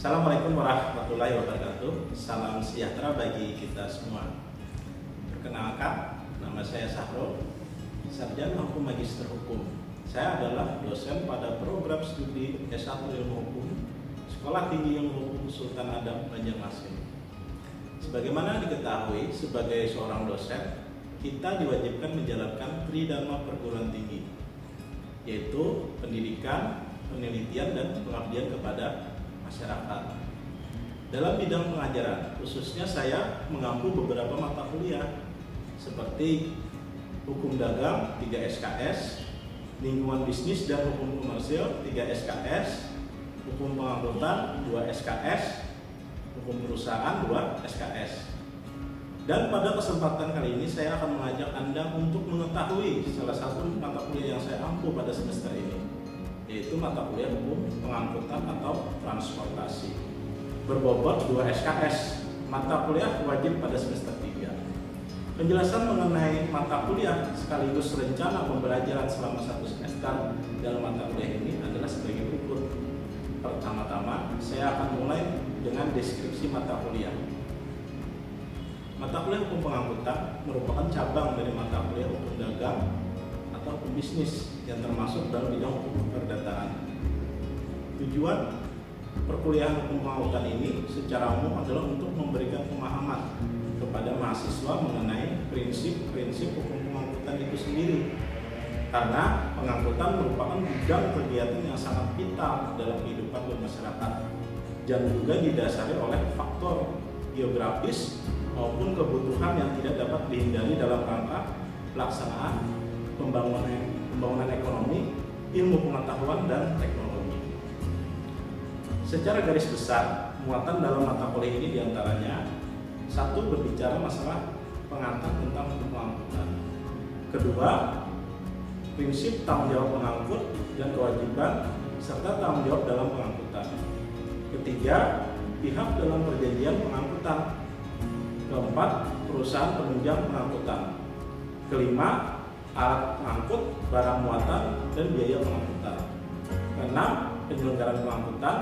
Assalamualaikum warahmatullahi wabarakatuh. Salam sejahtera bagi kita semua. Perkenalkan, nama saya Sahrul, sarjana hukum magister hukum. Saya adalah dosen pada program studi S1 Ilmu Hukum Sekolah Tinggi Ilmu Hukum Sultan Adam Banjarmasin. Sebagaimana diketahui, sebagai seorang dosen, kita diwajibkan menjalankan tridharma perguruan tinggi, yaitu pendidikan, penelitian, dan pengabdian kepada masyarakat. Dalam bidang pengajaran, khususnya saya mengampu beberapa mata kuliah seperti hukum dagang 3 SKS, lingkungan bisnis dan hukum komersil 3 SKS, hukum pengangkutan 2 SKS, hukum perusahaan 2 SKS. Dan pada kesempatan kali ini saya akan mengajak Anda untuk mengetahui salah satu mata kuliah yang saya ampu pada semester ini, yaitu mata kuliah hukum pengangkutan atau transportasi, berbobot 2 SKS, mata kuliah wajib pada semester 3. Penjelasan mengenai mata kuliah sekaligus rencana pembelajaran selama 1 semester dalam mata kuliah ini adalah sebagai berikut. Pertama-tama, saya akan mulai dengan deskripsi mata kuliah. Mata kuliah hukum pengangkutan merupakan cabang dari mata kuliah hukum dagang atau hukum bisnis yang termasuk dalam bidang hukum perdataan. Tujuan perkuliahan hukum pengangkutan ini secara umum adalah untuk memberikan pemahaman kepada mahasiswa mengenai prinsip-prinsip hukum pengangkutan itu sendiri, karena pengangkutan merupakan bidang kegiatan yang sangat vital dalam kehidupan bermasyarakat dan juga didasari oleh faktor geografis maupun kebutuhan yang tidak dapat dihindari dalam rangka pelaksanaan pembangunan ekonomi, ilmu pengetahuan, dan teknologi. Secara garis besar, muatan dalam mata kuliah ini diantaranya: 1. Berbicara masalah pengantar tentang hukum pengangkutan. 2. Prinsip tanggung jawab pengangkut dan kewajiban serta tanggung jawab dalam pengangkutan. 3. Pihak dalam perjanjian pengangkutan. 4. Perusahaan penunjang pengangkutan. 5. Alat pengangkut, barang muatan, dan biaya pengangkutan. 6. Penyelenggaraan pengangkutan.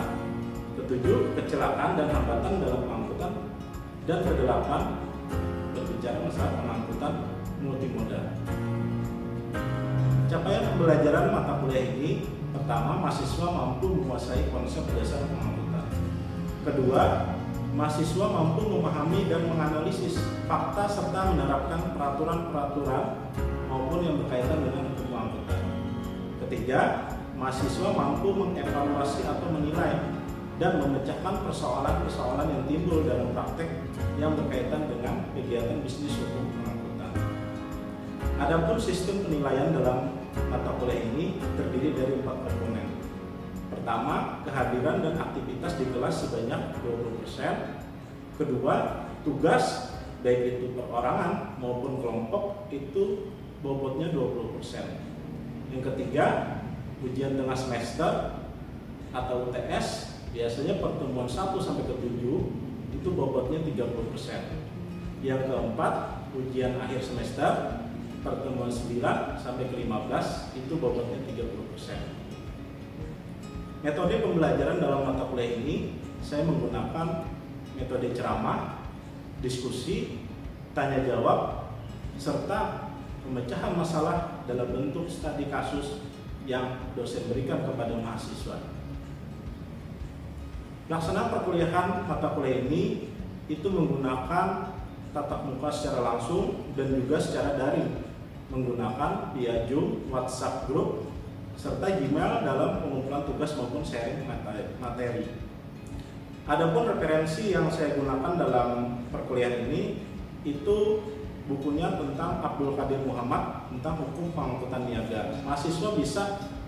7. Kecelakaan dan hambatan dalam pengangkutan. Dan 8. Berbicara masalah pengangkutan multimodal. Capaian pembelajaran mata kuliah ini: pertama, mahasiswa mampu menguasai konsep dasar pengangkutan. 2. Mahasiswa mampu memahami dan menganalisis fakta serta menerapkan peraturan-peraturan maupun yang berkaitan dengan hukum pengangkutan. 3. Mahasiswa mampu mengevaluasi atau menilai dan memecahkan persoalan-persoalan yang timbul dalam praktek yang berkaitan dengan kegiatan bisnis hukum pengangkutan. Adapun sistem penilaian dalam mata kuliah ini terdiri dari 4 komponen. Pertama, kehadiran dan aktivitas di kelas sebanyak 20%. Kedua, tugas baik itu perorangan maupun kelompok itu bobotnya 20%. Yang ketiga, ujian tengah semester atau UTS biasanya pertemuan 1 sampai ke 7 itu bobotnya 30%. Yang keempat, ujian akhir semester pertemuan 9 sampai ke 15 itu bobotnya 30%. Metode pembelajaran dalam mata kuliah ini saya menggunakan metode ceramah, diskusi, tanya jawab, serta pemecahan masalah dalam bentuk studi kasus yang dosen berikan kepada mahasiswa. Pelaksanaan perkuliahan mata kuliah ini itu menggunakan tatap muka secara langsung dan juga secara daring, menggunakan via Zoom, WhatsApp group, serta Gmail dalam pengumpulan tugas maupun sharing materi. Adapun referensi yang saya gunakan dalam perkuliahan ini itu bukunya tentang Abdul Qadir Muhammad tentang hukum pengangkutan niaga. Mahasiswa bisa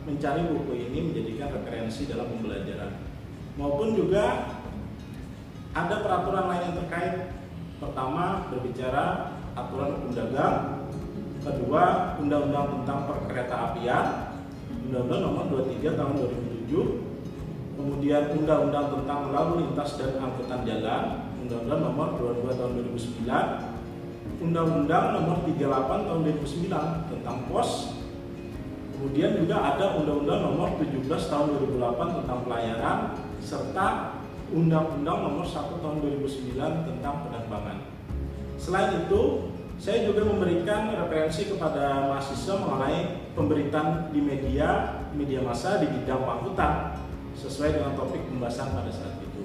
mencari buku ini menjadikan referensi dalam pembelajaran. Maupun juga ada peraturan lain yang terkait. Pertama, berbicara aturan hukum dagang. Kedua, undang-undang tentang perkeretaapian, Undang-Undang Nomor 23 Tahun 2007. Kemudian Undang-Undang tentang lalu lintas dan angkutan jalan, Undang-Undang Nomor 22 Tahun 2009. Undang-Undang Nomor 38 Tahun 2009 tentang pos. Kemudian juga ada Undang-Undang Nomor 17 Tahun 2008 tentang pelayaran, serta Undang-Undang Nomor 1 Tahun 2009 tentang penerbangan. Selain itu, saya juga memberikan referensi kepada mahasiswa mengenai pemberitaan di media massa di bidang pengangkutan sesuai dengan topik pembahasan pada saat itu.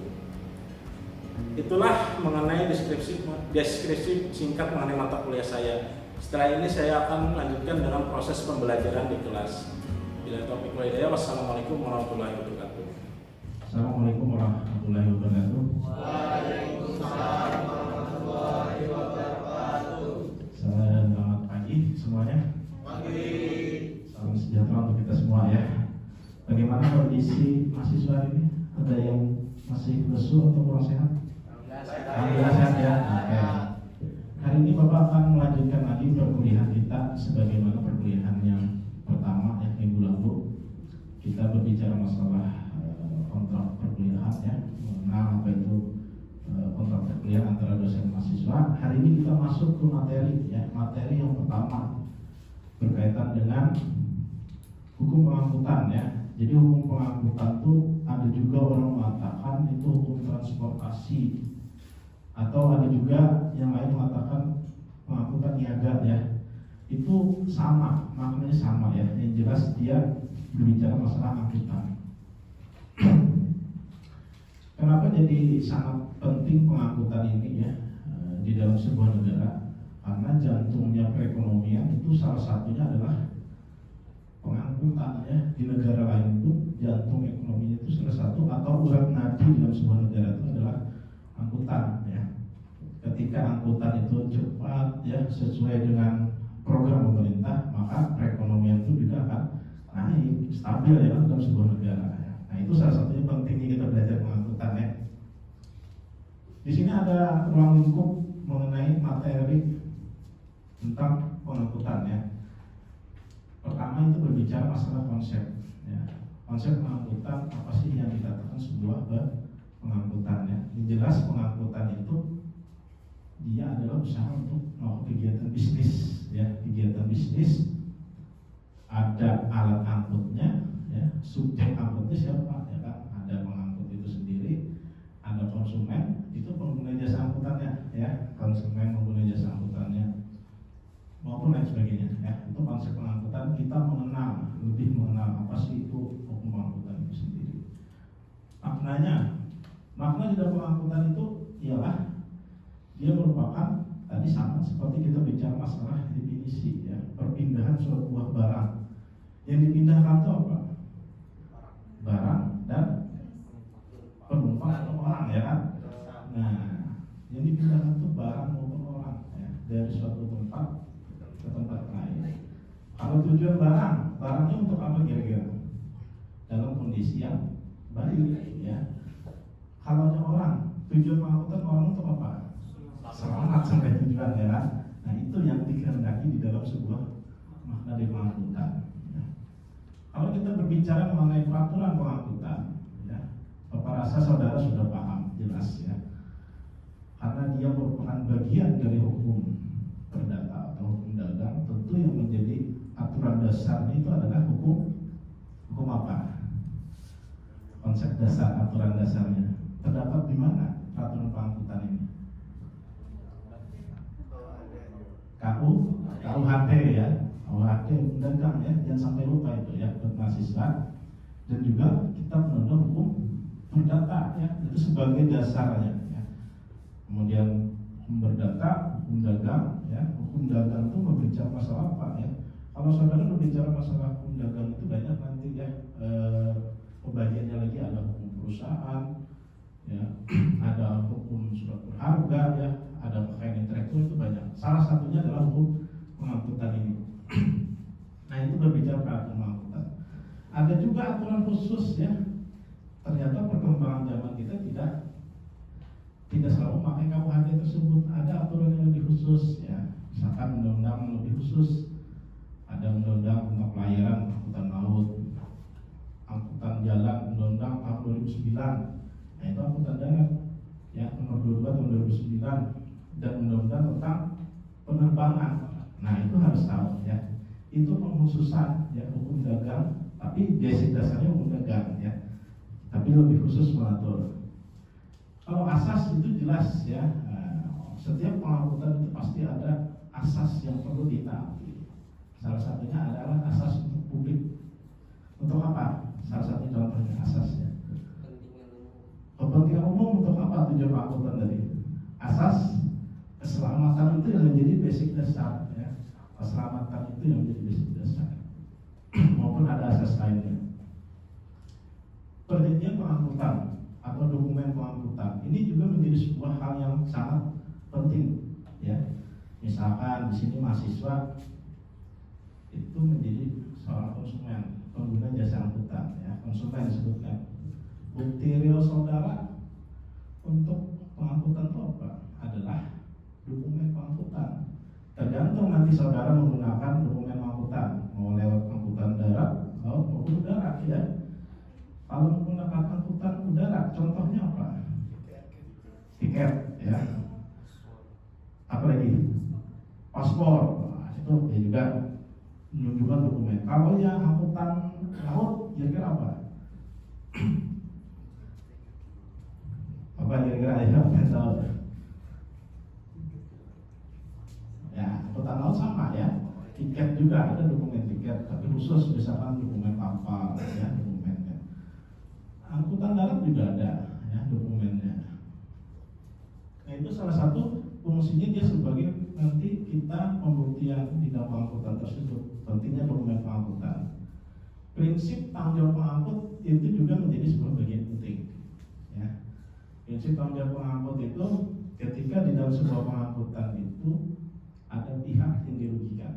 Itulah mengenai deskripsi singkat mengenai mata kuliah saya. Setelah ini saya akan melanjutkan dengan proses pembelajaran di kelas. Bila topik hidayah, wassalamualaikum warahmatullahi wabarakatuh. Assalamualaikum warahmatullahi wabarakatuh. Waalaikumsalam warahmatullahi wabarakatuh. Selamat pagi semuanya. Pagi. Salam sejahtera untuk kita semua ya. Bagaimana kondisi mahasiswa ini? Ada yang masih lesu atau kurang sehat? Alhamdulillah sehat ya. Oke. Hari ini Bapak akan melanjutkan lagi perkuliahan kita sebagaimana perkuliahan yang pertama ya, minggu lalu. Kita berbicara masalah kontrak perkuliahan ya, mengenal apa itu kontrak perkuliahan antara dosen dan mahasiswa. Hari ini kita masuk ke materi ya, materi yang pertama berkaitan dengan hukum pengangkutan ya. Jadi hukum pengangkutan itu ada juga orang mengatakan itu hukum transportasi, atau ada juga yang lain mengatakan pengangkutan niaga ya. Itu sama, maknanya sama ya. Yang jelas dia berbicara masalah angkutan. Kenapa jadi sangat penting pengangkutan ini ya di dalam sebuah negara? Karena jantungnya perekonomian itu salah satunya adalah pengangkutan ya. Di negara lain pun jantung ekonominya itu salah satu atau urat nadi dalam sebuah negara itu adalah angkutan ya. Ketika angkutan itu cepat ya sesuai dengan program pemerintah, maka perekonomian itu juga akan naik stabil ya dalam sebuah negara ya. Nah itu salah satunya pentingnya kita belajar pengangkutan ya. Di sini ada ruang lingkup mengenai materi tentang pengangkutan ya. Pertama itu berbicara masalah konsep ya. Konsep pengangkutan apa sih yang dikatakan sebuah pengangkutan ya. Yang jelas pengangkutan itu dia adalah usaha untuk melakukan kegiatan bisnis ya. Kegiatan bisnis ada alat angkutnya ya, subjek angkutnya siapa ya kan, ada pengangkut itu sendiri, ada konsumen itu pengguna jasa angkutannya ya, konsumen pengguna jasa angkutannya maupun lain sebagainya ya. Itu konsep pengangkutan, kita lebih mengenal apa sih itu hukum pengangkutan itu sendiri. Makna di dalam pengangkutan itu ialah dia merupakan tadi sama seperti kita bicara masalah definisi ya, perpindahan suatu buah barang. Yang dipindahkan itu apa? Barang dan penumpang atau orang ya kan? Nah, yang dipindahkan itu barang maupun orang ya, dari suatu tempat ke tempat lain. Kalau tujuan barangnya untuk apa kira-kira? Dalam kondisi yang baik ya. Kalau orang, tujuan pengangkutan orang untuk apa? Selamat sampai tujuan ya kan? Nah itu yang dikehendaki di dalam sebuah makna dari pengangkutan. Kalau kita berbicara mengenai peraturan pengangkutan, ya, Bapak rasa saudara sudah paham jelas ya, karena dia merupakan bagian dari hukum perdata atau hukum dagang. Tentu yang menjadi aturan dasarnya itu adalah hukum apa? Konsep dasar, aturan dasarnya terdapat di mana peraturan pengangkutan ini? KUHP ya. KUHP dagang ya, jangan sampai lupa itu ya buat mahasiswa. Dan juga kita mengenal hukum perdata ya, itu sebagai dasarnya ya. Kemudian hukum perdata, hukum dagang ya. Hukum dagang itu berbicara masalah apa ya? Kalau saudara berbicara masalah hukum dagang itu banyak nanti ya, pembagiannya lagi ada hukum perusahaan ya, ada hukum surat berharga ya, ada kekayaan intelektual, itu banyak. Salah satunya adalah hukum pengangkutan ini. Nah itu berbicara peraturan pengangkutan. Ada juga aturan khusus ya. Ternyata perkembangan zaman kita tidak selalu memakai KUHP tersebut. Ada aturan yang lebih khusus ya. Misalkan undang-undang yang lebih khusus. Ada undang-undang tentang pelayaran angkutan laut, angkutan jalan, undang-undang tahun 2009. Nah itu angkutan darat ya, nomor 22 tahun 2009, dan undang-undang tentang penerbangan. Nah itu harus tahu ya. Itu pengkhususan ya, hukum dagang, tapi basic dasarnya hukum dagang ya. Tapi lebih khusus mengatur. Kalau asas itu jelas ya, setiap pengangkutan itu pasti ada asas yang perlu ditaati. Salah satunya adalah asas untuk publik. Untuk apa? Salah satu contohnya asasnya. Kepentingan umum untuk apa tujuan pengangkutan tadi? Asas keselamatan itu yang menjadi basic dasar ya. Keselamatan itu yang menjadi basic dasar. Maupun ada asas lainnya. Perjanjian pengangkutan atau dokumen pengangkutan ini juga menjadi sebuah hal yang sangat penting ya. Misalkan di sini mahasiswa itu menjadi seorang konsumen, pengguna jasa angkutan ya, konsumen disebutkan. Bukti real saudara untuk pengangkutan itu apa? Adalah dokumen pengangkutan. Tergantung nanti saudara menggunakan dokumen pengangkutan, mau lewat angkutan darat, laut maupun udara ya. Kalau menggunakan angkutan udara, contohnya apa? Tiket, ya. Apa lagi? Paspor, nah, itu ya juga menunjukkan dokumen. Kalau yang angkutan laut, kira-kira apa? Apa kira-kira ya? Tahu? Ya, angkutan laut sama ya. Tiket juga ada dokumen tiket, tapi khusus misalkan dokumen kapal, ya dokumennya. Angkutan darat juga ada ya dokumennya. Nah itu salah satu fungsinya dia sebagai nanti kita pembuktian di dalam pengangkutan tersebut. Pentingnya dokumen pengangkutan. Prinsip tanggung jawab pengangkut itu juga menjadi sebuah bagian penting. Ya. Prinsip tanggung jawab pengangkut itu ketika di dalam sebuah pengangkutan itu ada pihak yang dirugikan.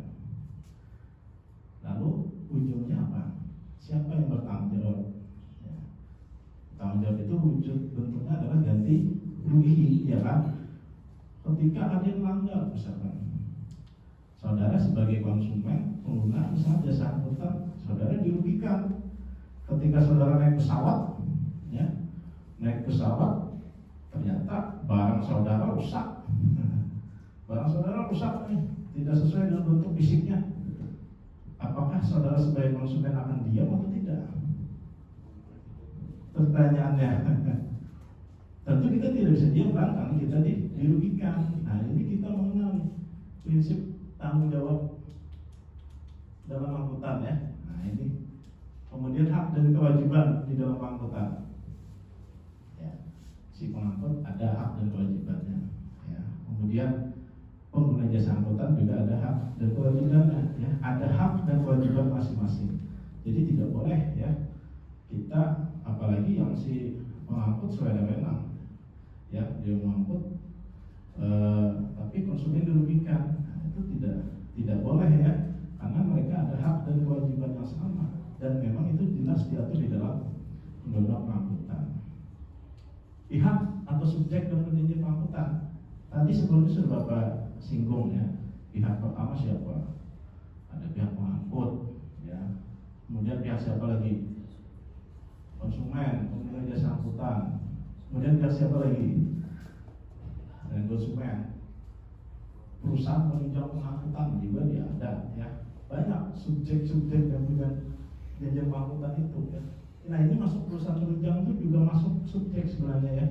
Lalu ujungnya apa? Siapa yang bertanggung jawab? Tanggung jawab itu wujud bentuknya adalah ganti rugi, ya kan? Ketika ada yang melanggar, misalkan, saudara sebagai konsumen pengguna misalnya jasa angkutan, saudara dirugikan. Ketika saudara naik pesawat, ya, naik pesawat, ternyata barang saudara rusak, barang saudara rusak nih, tidak sesuai dengan bentuk fisiknya. Apakah saudara sebagai konsumen akan diam atau tidak? Pertanyaannya, tentu kita tidak bisa diam kan, karena kita dirugikan. Nah ini kita mengenal prinsip tanggung jawab dalam angkutan ya. Nah ini kemudian hak dan kewajiban di dalam angkutan. Ya, si pengangkut ada hak dan kewajibannya. Ya, kemudian pengguna jasa angkutan juga ada hak dan kewajibannya. Ya, ada hak dan kewajiban masing-masing. Jadi tidak boleh ya kita, apalagi yang si pengangkut sewenang-wenang ya, dia mengangkut tapi konsumen dirugikan. Nah, itu tidak boleh ya, karena mereka ada hak dan kewajiban yang sama dan memang itu jelas diatur di dalam undang-undang pengangkutan. Pihak atau subjek dalam perjanjian pengangkutan tadi sebelumnya sudah Bapak singgung ya. Pihak pertama siapa? Ada pihak pengangkut ya, kemudian pihak siapa lagi? Konsumen, pengguna jasa angkutan. Kemudian pihak siapa lagi? Dan konsumen. Perusahaan penunjang pengangkutan juga dia ada ya. Banyak subjek-subjek yang punya perjanjian pengangkutan itu ya. Nah ini masuk perusahaan penunjang itu juga masuk subjek sebenarnya ya.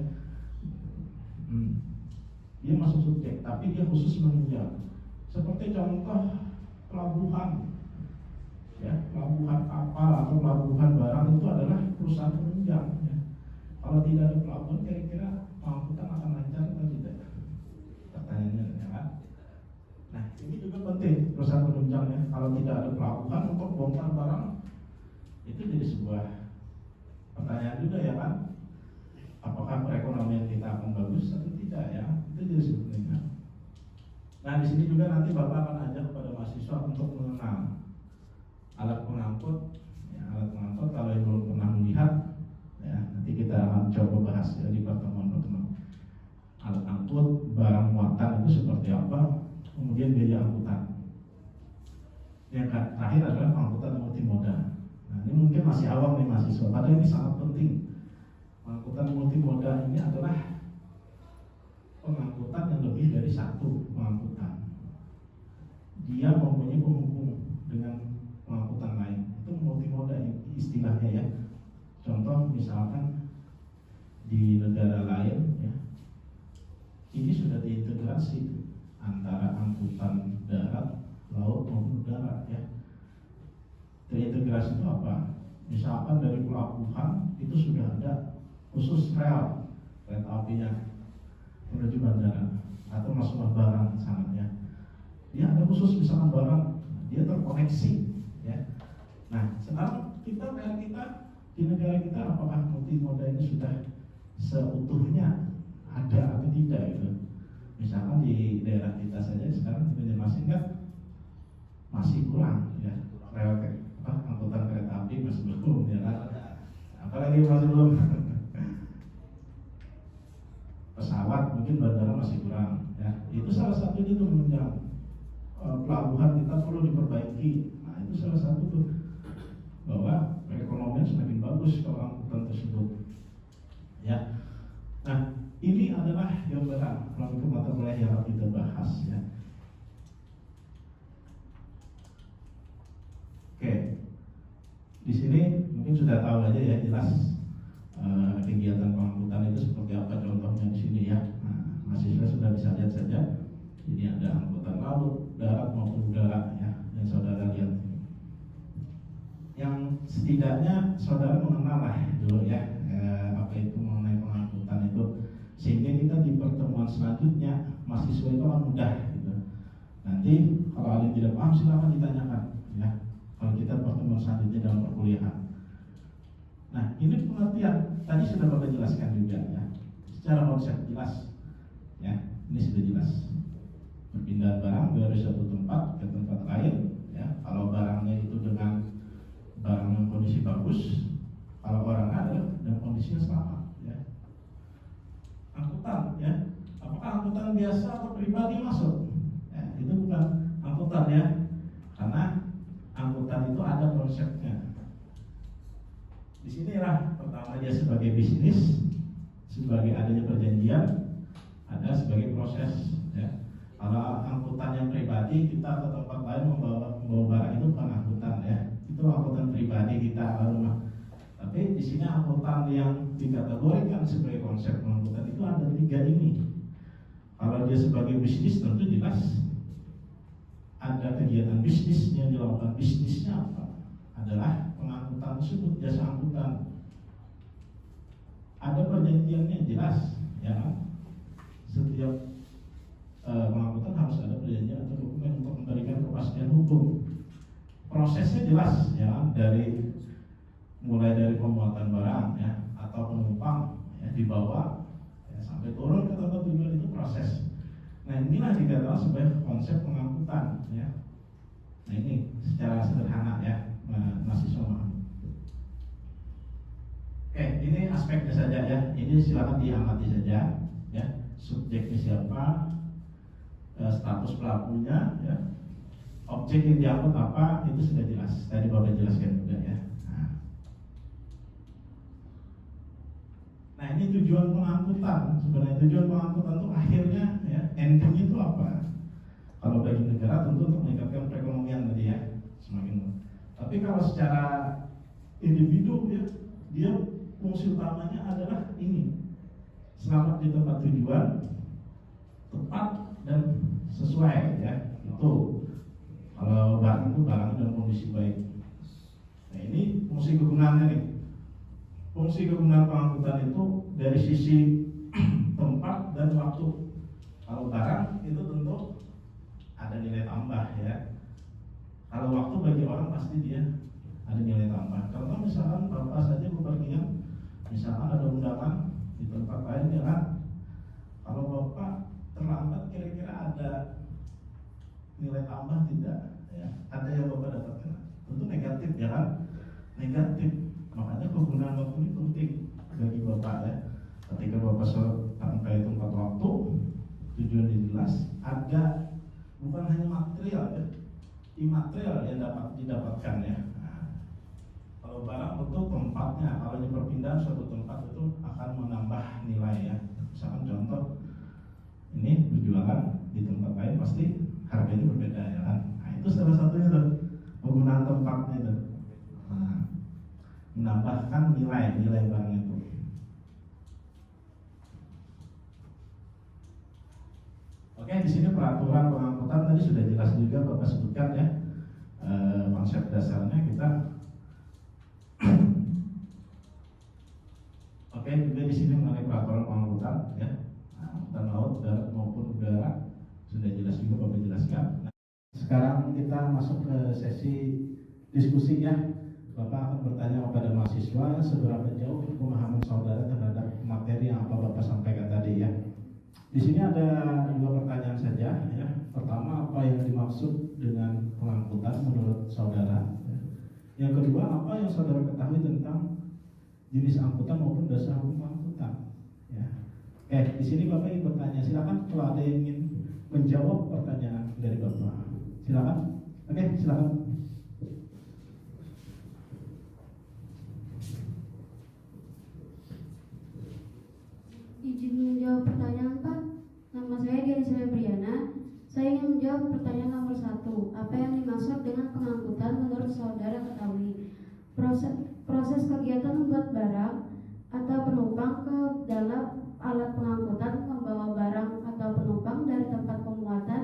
Dia masuk subjek, tapi dia khusus menunjang. Seperti contoh pelabuhan. Ya, pelabuhan kapal atau pelabuhan barang itu adalah perusahaan penunjang ya. Kalau tidak ada pelabuhan, kira-kira pengangkutan akan lancar atau tidak? Pertanyaannya ya kan? Nah ini juga penting perusahaan penunjang ya. Kalau tidak ada pelabuhan untuk bongkar barang, itu jadi sebuah pertanyaan juga ya kan? Apakah perekonomian kita akan bagus atau tidak ya? Itu jadi sebenarnya. Nah di sini juga nanti Bapak akan ajak kepada mahasiswa untuk mengenal alat pengangkut, ya, alat pengangkut kalau yang belum pernah melihat, ya nanti kita akan coba bahas ya, di pertemuan-pertemuan. Alat angkut, barang muatan itu seperti apa, kemudian biaya angkutan. Yang terakhir adalah pengangkutan multimoda. Nah ini mungkin masih awam nih mahasiswa, padahal ini sangat penting. Pengangkutan multimoda ini adalah pengangkutan yang lebih dari satu pengangkutan. Dia mempunyai penghubung dengan pengangkutan lain. Itu multimoda istilahnya ya. Contoh misalkan di negara lain ya, ini sudah diintegrasi antara angkutan darat, laut maupun udara ya. Terintegrasi itu apa? Misalkan dari pelabuhan itu sudah ada khusus rel kereta apinya menuju bandara atau masuk barang ke sana ya. Dia ada khusus misalkan barang, dia terkoneksi ya. Nah, sekarang kita di negara kita apakah multimoda ini sudah seutuhnya ada atau tidak gitu. Misalkan di daerah kita saja sekarang di Banjarmasin kan masih kurang ya, rel angkutan kereta api masih belum ya kan. Apalagi masih belum pesawat, mungkin bandara masih kurang ya. Itu salah satu itu menunjang pelabuhan kita perlu diperbaiki. Nah itu salah satu tuh bahwa perekonomian semakin bagus kalau angkutan tersebut ya. Nah ini adalah gambaran melalui mata kuliah yang kita bahas ya. Oke, di sini mungkin sudah tahu aja ya jelas kegiatan pengangkutan itu seperti apa contohnya di sini ya. Nah, mahasiswa sudah bisa lihat saja. Ini ada angkutan laut, darat maupun udara ya, yang saudara lihat. Yang setidaknya saudara mengenal lah dulu ya apa itu mengenai pengangkutan itu, sehingga kita di pertemuan selanjutnya mahasiswa itu akan mudah gitu. Nanti kalau ada yang tidak paham silakan ditanyakan ya. Kalau kita pertemuan selanjutnya dalam perkuliahan. Nah ini pengertian tadi sudah Bapak jelaskan juga ya, secara konsep jelas ya, ini sudah jelas. Perpindahan barang dari satu tempat ke tempat lain ya. Kalau barangnya itu dengan barang yang kondisi bagus, kalau orang ada dan kondisinya selamat ya. Angkutan ya, apakah angkutan biasa atau pribadi masuk ya, itu bukan angkutan ya, karena angkutan itu ada konsepnya. Disinilah pertama dia sebagai bisnis, sebagai adanya perjanjian, ada sebagai proses ya. Kalau angkutan yang pribadi kita ke tempat lain membawa barang itu bukan angkutan ya, itu angkutan pribadi kita rumah. Tapi di sini angkutan yang dikategorikan sebagai konsep angkutan itu ada 3 ini. Kalau dia sebagai bisnis tentu jelas ada kegiatan bisnis yang dilakukan, bisnisnya apa? Adalah pengangkutan tersebut, jasa angkutan. Ada perjanjiannya jelas ya kan? Setiap pengangkutan harus ada perjanjian atau dokumen untuk memberikan kepastian hukum. Prosesnya jelas ya, mulai dari pembuatan barang ya atau penumpang ya dibawa ya, sampai turun ke tempat tujuan itu proses. Nah inilah dikatakan sebagai konsep pengangkutan ya. Nah ini secara sederhana ya mahasiswa memahami. Oke, ini aspeknya saja ya. Ini silakan diamati saja ya. Subjeknya siapa, status pelakunya ya, objek yang diangkut apa, itu sudah jelas. Tadi Bapak jelaskan juga ya. Nah ini tujuan pengangkutan. Sebenarnya tujuan pengangkutan itu akhirnya ya, ending itu apa? Kalau bagi negara tentu untuk meningkatkan perekonomian tadi ya, semakin. Tapi kalau secara individu ya, dia fungsi utamanya adalah ini, selamat di tempat tujuan, tepat dan sesuai ya. Itu kalau barang itu barang dalam kondisi baik. Nah ini fungsi kegunaannya nih. Fungsi kegunaan pengangkutan itu dari sisi tempat dan waktu. Kalau barang itu tentu ada nilai tambah ya. Kalau waktu bagi orang pasti dia ada nilai tambah. Contoh misalkan Bapak saja bepergian, misalkan ada undangan di tempat lain ya kan. Kalau Bapak terlambat kira-kira ada nilai tambah tidak? Ya, ada yang Bapak dapatkan. Tentu negatif ya kan? Negatif. Makanya penggunaan waktu ini penting bagi Bapak ya. Ketika Bapak sampai tempat waktu, tujuan yang jelas, ada bukan hanya material ya, imaterial yang dapat didapatkan ya. Nah, kalau barang bentuk tempatnya, kalau di perpindahan suatu tempat itu akan menambah nilai ya. Misalkan contoh, ini berjualan di tempat lain pasti harganya berbeda ya kan. Nah itu salah satunya tuh penggunaan tempatnya itu. Nah, menambahkan nilai barang itu. Oke, di sini peraturan pengangkutan tadi sudah jelas juga Bapak sebutkan ya. Konsep dasarnya kita. Oke, juga di sini mengenai peraturan pengangkutan ya. Angkutan laut, darat maupun udara sudah jelas juga Bapak jelaskan. Nah, sekarang kita masuk ke sesi diskusi ya. Bapak akan bertanya kepada mahasiswa seberapa jauh pemahaman saudara terhadap materi yang apa Bapak sampaikan tadi ya. Di sini ada dua pertanyaan saja ya. Pertama, apa yang dimaksud dengan pengangkutan menurut saudara? Ya. Yang kedua, apa yang saudara ketahui tentang jenis angkutan maupun dasar hukum angkutan? Ya. Di sini Bapak ingin bertanya. Silakan kalau ada yang ingin menjawab pertanyaan dari Bapak. Silakan. Oke, silakan. Izin menjawab pertanyaan Pak. Nama saya Geri Febriana. Saya ingin menjawab pertanyaan nomor 1. Apa yang dimaksud dengan pengangkutan menurut saudara ketahui? Proses kegiatan membuat barang atau penumpang ke dalam alat pengangkutan, membawa barang atau penumpang dari tempat pemuatan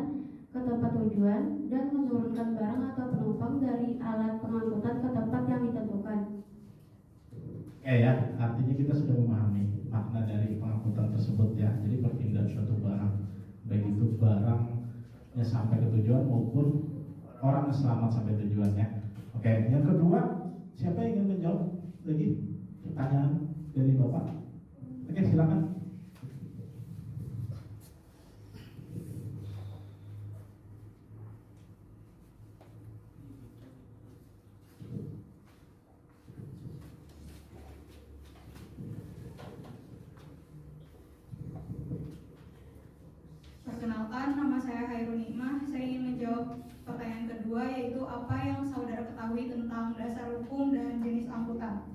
ke tempat tujuan, dan menurunkan barang atau penumpang dari alat pengangkutan ke tempat yang ditentukan. Ya, artinya kita sudah memahami makna dari pengangkutan tersebut ya. Jadi perpindahan suatu barang, baik itu barangnya sampai ke tujuan maupun orang yang selamat sampai tujuannya. Oke, yang kedua, siapa yang ingin menjawab lagi pertanyaan dari Bapak? Oke, silakan. Perkenalkan, nama saya Hairun Nikmah. Saya ingin menjawab pertanyaan kedua, yaitu apa yang saudara ketahui tentang dasar hukum dan jenis angkutan.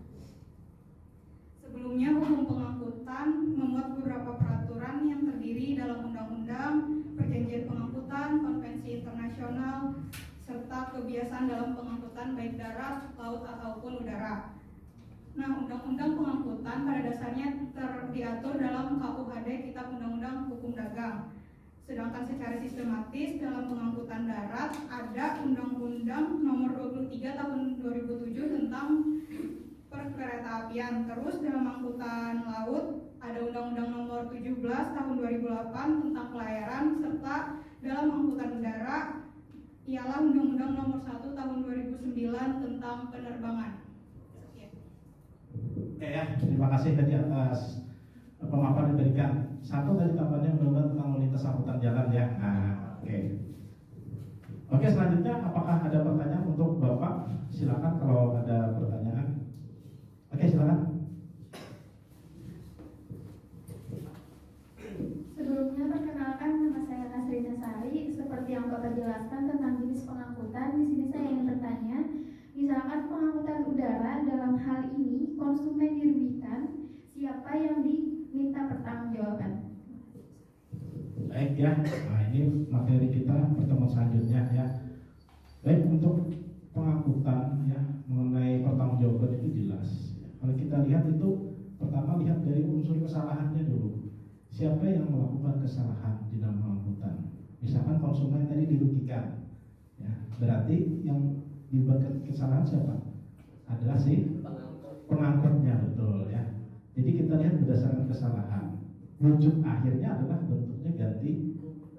Sebelumnya, hukum pengangkutan memuat beberapa peraturan yang terdiri dalam undang-undang, perjanjian pengangkutan, konvensi internasional, serta kebiasaan dalam pengangkutan baik darat, laut, ataupun udara. Nah, undang-undang pengangkutan pada dasarnya diatur dalam KUHD, Kitab Undang-Undang Hukum Dagang. Sedangkan secara sistematis dalam pengangkutan darat ada Undang-Undang Nomor 23 Tahun 2007 tentang perkeretaapian. Terus dalam angkutan laut ada Undang-Undang Nomor 17 Tahun 2008 tentang pelayaran, serta dalam angkutan udara ialah Undang-Undang Nomor 1 Tahun 2009 tentang penerbangan. Oke ya, terima kasih tadi atas pemaparan yang diberikan. Satu tadi tambahnya undang-undang tentang lalu lintas angkutan jalan ya. Oke, selanjutnya apakah ada pertanyaan untuk Bapak? Silakan kalau ada pertanyaan. Oke, silakan. Sebelumnya perkenalkan, nama saya Nasrina Sari. Seperti yang Bapak jelaskan tentang jenis pengangkutan, di sini saya ingin bertanya, misalkan pengangkutan udara, dalam hal ini konsumen dirugikan, siapa yang diminta pertanggungjawaban? Baik ya, nah ini materi kita pertemuan selanjutnya ya. Baik, untuk pengangkutan ya mengenai pertanggungjawaban itu jelas. Kalau kita lihat itu pertama lihat dari unsur kesalahannya dulu. Siapa yang melakukan kesalahan di dalam pengangkutan? Misalkan konsumen tadi dirugikan, ya berarti yang dibuat kesalahan siapa? Adalah si pengangkutnya, betul ya. Jadi kita lihat berdasarkan kesalahan. Wujud akhirnya adalah bentuknya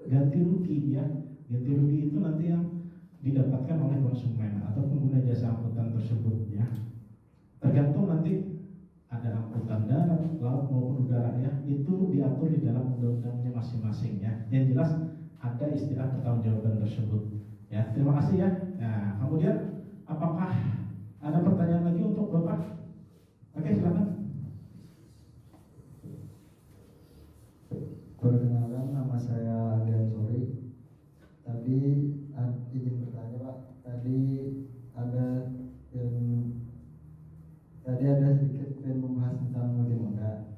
ganti rugi ya. Ganti rugi itu nanti yang didapatkan oleh konsumen atau pengguna jasa angkutan tersebut ya. Tergantung nanti ada angkutan darat, laut maupun udara ya. Itu diatur di dalam undang-undangnya masing-masing ya. Yang jelas ada istilah pertanggungjawaban tersebut ya. Terima kasih ya. Nah, kemudian apakah ada pertanyaan lagi untuk Bapak? Oke, silakan. Perkenalkan, nama saya Adrian Sori. Tadi izin bertanya Pak. Tadi ada sedikit membahas tentang multimoda.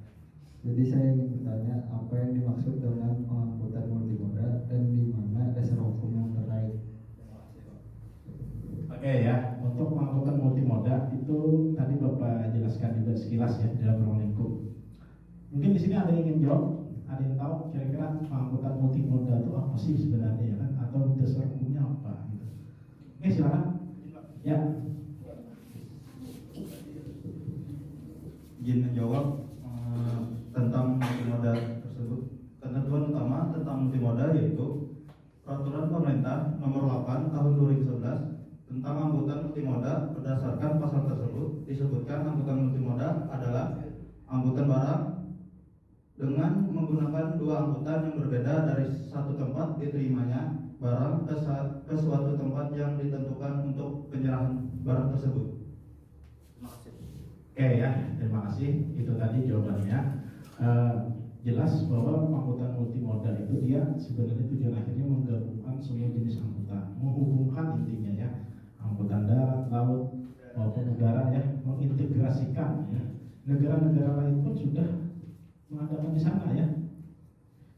Jadi saya ingin bertanya apa yang dimaksud dengan pengangkutan multimoda dan di mana dasar hukum yang terkait. Oke ya, untuk pengangkutan multimoda itu tadi Bapak jelaskan juga sekilas ya dalam ruang lingkup. Mungkin di sini ada yang ingin jawab ada yang tahu kira-kira pengangkutan multimoda itu apa sih sebenarnya ya kan? Atau dasar hukumnya apa gitu? Oke, silakan. Ya. Izin menjawab tentang multimoda tersebut. Ketentuan utama tentang multimoda yaitu Peraturan Pemerintah Nomor 8 Tahun 2011 tentang angkutan multimoda. Berdasarkan pasal tersebut disebutkan angkutan multimoda adalah angkutan barang dengan menggunakan dua angkutan yang berbeda dari satu tempat diterimanya barang ke suatu tempat yang ditentukan untuk penyerahan barang tersebut. Terima kasih. Oke ya, terima kasih. Itu tadi jawabannya. Jelas bahwa angkutan multimoda itu dia sebenarnya tujuan akhirnya menggabungkan semua jenis angkutan, menghubungkan intinya ya, angkutan darat, laut maupun udara ya, mengintegrasikan ya. Negara-negara lain pun sudah mengadakan di sana ya.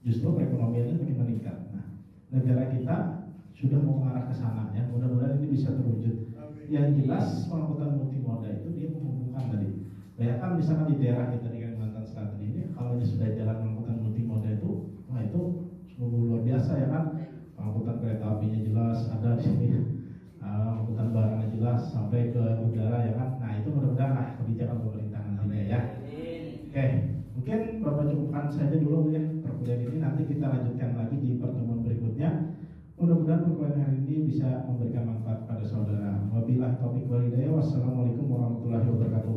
Justru perekonomiannya makin meningkat. Nah, negara kita sudah mau mengarah ke sana ya. Mudah-mudahan ini bisa terwujud. Yang jelas pengangkutan multimoda itu dia menghubungkan tadi. Bayangkan misalkan di daerah kita di Kalimantan Selatan ini, kalau sudah jalan pengangkutan multimoda itu, wah itu sungguh luar biasa ya kan. Pengangkutan kereta apinya jelas ada di sini, angkutan barangnya jelas sampai ke udara ya kan. Nah itu mudah-mudahan lah kebijakan pemerintah nantinya ya. Oke, mungkin Bapak cukupkan saja dulu ya perkuliahan ini. Nanti kita lanjutkan lagi di pertemuan berikutnya. Mudah-mudahan perkuliahan hari ini bisa memberikan manfaat pada saudara. Wabillahi taufiq wal hidayah. Wassalamualaikum warahmatullahi wabarakatuh.